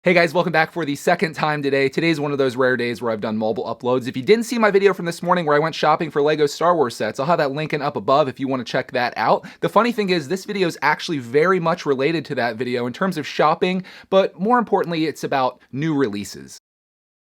Hey guys, welcome back for the second time today. Today's one of those rare days where I've done multiple uploads. If you didn't see my video from this morning where I went shopping for Lego Star Wars sets, I'll have that link up above if you want to check that out. The funny thing is this video is actually very much related to that video in terms of shopping, but more importantly, it's about new releases.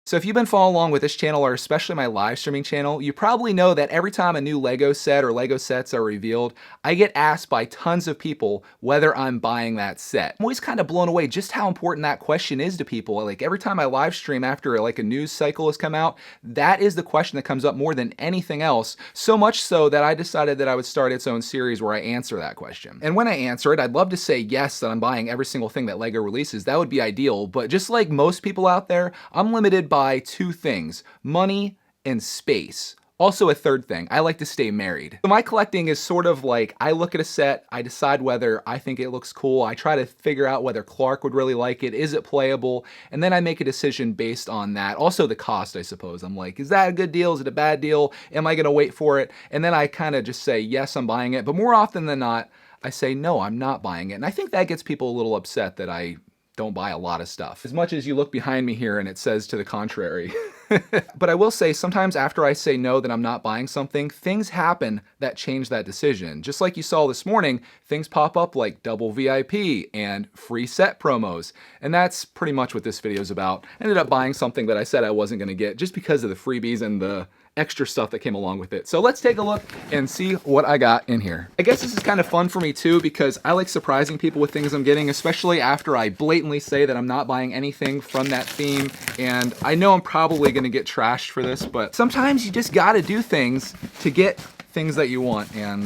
So if you've been following along with this channel, or especially my live streaming channel, you probably know that every time a new Lego set or Lego sets are revealed, I get asked by tons of people whether I'm buying that set. I'm always kind of blown away just how important that question is to people. Like every time I live stream after like a news cycle has come out, that is the question that comes up more than anything else. So much so that I decided that I would start its own series where I answer that question. And when I answer it, I'd love to say yes, that I'm buying every single thing that Lego releases. That would be ideal. But just like most people out there, I'm limited by two things: money and space. Also a third thing, I like to stay married. So my collecting is sort of like, I look at a set, I decide whether I think it looks cool, I try to figure out whether Clark would really like it, is it playable, and then I make a decision based on that. Also the cost, I suppose. I'm like, is that a good deal? Is it a bad deal? Am I gonna wait for it? And then I kind of just say, yes, I'm buying it. But more often than not, I say, no, I'm not buying it. And I think that gets people a little upset that I don't buy a lot of stuff. As much as you look behind me here and it says to the contrary. But I will say, sometimes after I say no, that I'm not buying something, things happen that change that decision. Just like you saw this morning, things pop up like double VIP and free set promos. And that's pretty much what this video is about. I ended up buying something that I said I wasn't gonna get just because of the freebies and the extra stuff that came along with it. So let's take a look and see what I got in here. I guess this is kind of fun for me too, because I like surprising people with things I'm getting, especially after I blatantly say that I'm not buying anything from that theme. And I know I'm probably gonna get trashed for this, but sometimes you just gotta do things to get things that you want, and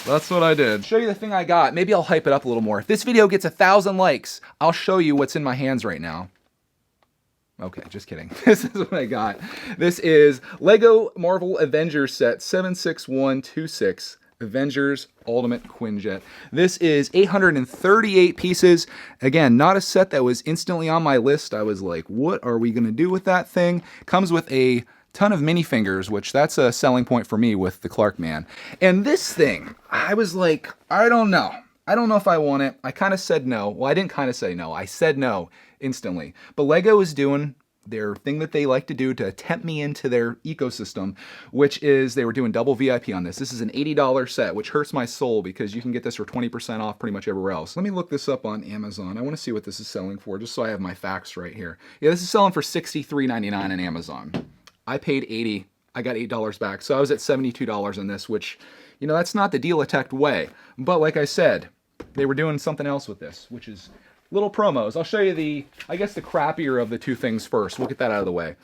that's what I did. Show you the thing I got. Maybe I'll hype it up a little more. If this video gets 1,000 likes, I'll show you what's in my hands right now. Okay, just kidding. This is what I got. This is Lego Marvel Avengers set 76126, Avengers Ultimate Quinjet. This is 838 pieces. Again, not a set that was instantly on my list. I was like, what are we gonna do with that thing? Comes with a ton of minifigures, which that's a selling point for me with the Clark Man. And this thing, I was like, I don't know. I don't know if I want it. I kind of said no. Well, I didn't kind of say no. I said no instantly. But Lego is doing their thing that they like to do to tempt me into their ecosystem, which is they were doing double VIP on this. This is an $80 set, which hurts my soul because you can get this for 20% off pretty much everywhere else. Let me look this up on Amazon. I want to see what this is selling for, just so I have my facts right here. Yeah, this is selling for $63.99 on Amazon. I paid $80. I got $8 back. So I was at $72 on this, which, you know, that's not the deal-a-tech way. But like I said, they were doing something else with this, which is little promos. I'll show you the, I guess, the crappier of the two things first. We'll get that out of the way.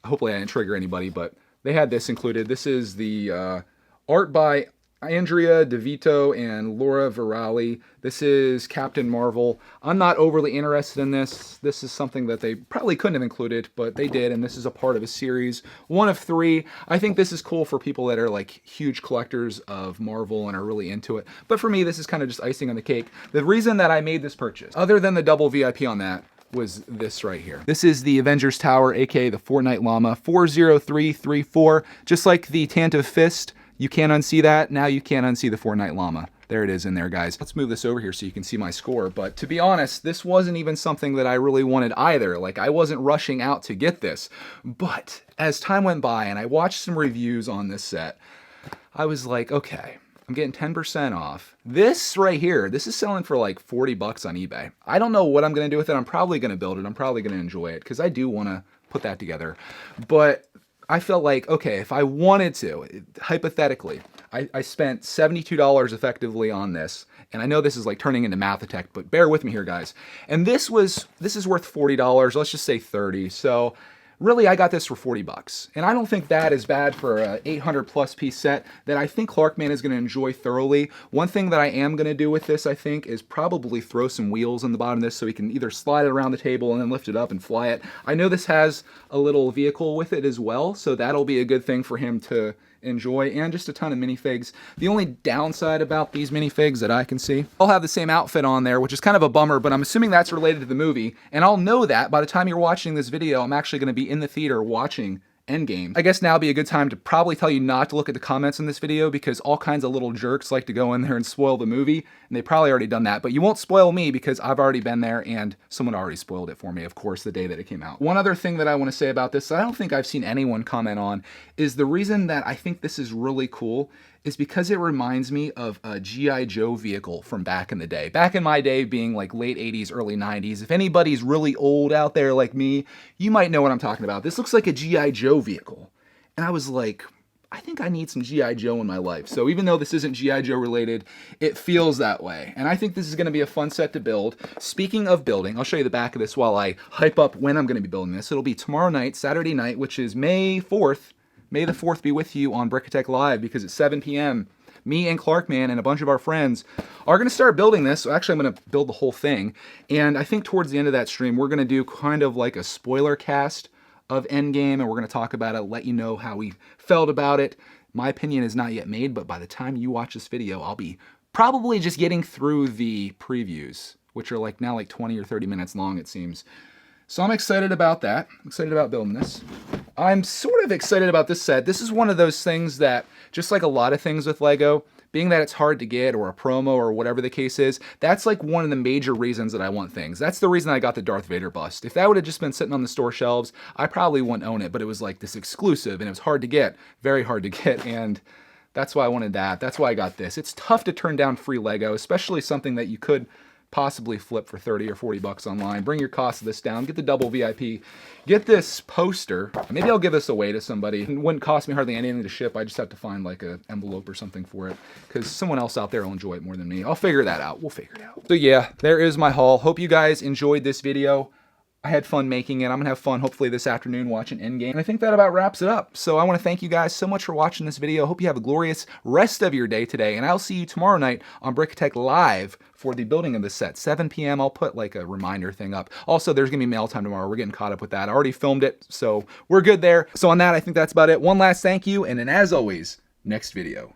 Hopefully I didn't trigger anybody, but they had this included. This is the art by Andrea DeVito and Laura Virali. This is Captain Marvel. I'm not overly interested in this. This is something that they probably couldn't have included, but they did, and this is a part of a series, one of 3. I think this is cool for people that are like huge collectors of Marvel and are really into it. But for me, this is kind of just icing on the cake. The reason that I made this purchase, other than the double VIP on that, was this right here. This is the Avengers Tower, aka the Fortnite Llama, 40334. Just like the Tantive Fist, you can't unsee that. Now you can't unsee the Fortnite Llama. There it is in there, guys. Let's move this over here so you can see my score. But to be honest, this wasn't even something that I really wanted either. Like, I wasn't rushing out to get this. But as time went by and I watched some reviews on this set, I was like, okay, I'm getting 10% off. This right here, this is selling for like 40 bucks on eBay. I don't know what I'm gonna do with it. I'm probably gonna build it. I'm probably gonna enjoy it because I do wanna put that together. But I felt like, okay, if I wanted to, hypothetically, I spent $72 effectively on this, and I know this is like turning into Math-a-tech, but bear with me here, guys. And this is worth $40, let's just say 30. So really, I got this for 40 bucks. And I don't think that is bad for a 800 plus piece set that I think Clarkman is gonna enjoy thoroughly. One thing that I am gonna do with this, I think, is probably throw some wheels on the bottom of this so he can either slide it around the table and then lift it up and fly it. I know this has a little vehicle with it as well, so that'll be a good thing for him to enjoy, and just a ton of minifigs. The only downside about these minifigs that I can see, I'll have the same outfit on there, which is kind of a bummer, but I'm assuming that's related to the movie, and I'll know that by the time you're watching this video. I'm actually going to be in the theater watching Endgame. I guess now would be a good time to probably tell you not to look at the comments in this video because all kinds of little jerks like to go in there and spoil the movie, and they probably already done that, but you won't spoil me because I've already been there and someone already spoiled it for me, of course, the day that it came out. One other thing that I want to say about this that I don't think I've seen anyone comment on is the reason that I think this is really cool is because it reminds me of a G.I. Joe vehicle from back in the day. Back in my day being like late 80s, early 90s. If anybody's really old out there like me, you might know what I'm talking about. This looks like a G.I. Joe vehicle. And I was like, I think I need some G.I. Joe in my life. So even though this isn't G.I. Joe related, it feels that way. And I think this is going to be a fun set to build. Speaking of building, I'll show you the back of this while I hype up when I'm going to be building this. It'll be tomorrow night, Saturday night, which is May 4th. May the 4th be with you on brickitect Live because at 7 p.m., me and Clarkman and a bunch of our friends are going to start building this. So actually, I'm going to build the whole thing. And I think towards the end of that stream, we're going to do kind of like a spoiler cast of Endgame, and we're going to talk about it, let you know how we felt about it. My opinion is not yet made, but by the time you watch this video, I'll be probably just getting through the previews, which are like now like 20 or 30 minutes long, it seems. So I'm excited about that. I'm excited about building this. I'm sort of excited about this set. This is one of those things that, just like a lot of things with Lego, being that it's hard to get or a promo or whatever the case is, that's like one of the major reasons that I want things. That's the reason I got the Darth Vader bust. If that would have just been sitting on the store shelves, I probably wouldn't own it, but it was like this exclusive and it was hard to get, very hard to get, and that's why I wanted that. That's why I got this. It's tough to turn down free Lego, especially something that you could possibly flip for 30 or 40 bucks online. Bring your cost of this down. Get the double VIP. Get this poster. Maybe I'll give this away to somebody. It wouldn't cost me hardly anything to ship. I just have to find like an envelope or something for it because someone else out there will enjoy it more than me. I'll figure that out. We'll figure it out. So yeah, there is my haul. Hope you guys enjoyed this video. I had fun making it. I'm going to have fun hopefully this afternoon watching Endgame. And I think that about wraps it up. So I want to thank you guys so much for watching this video. Hope you have a glorious rest of your day today. And I'll see you tomorrow night on brickitect Live for the building of this set. 7 p.m. I'll put like a reminder thing up. Also, there's going to be mail time tomorrow. We're getting caught up with that. I already filmed it, so we're good there. So on that, I think that's about it. One last thank you. And then as always, next video.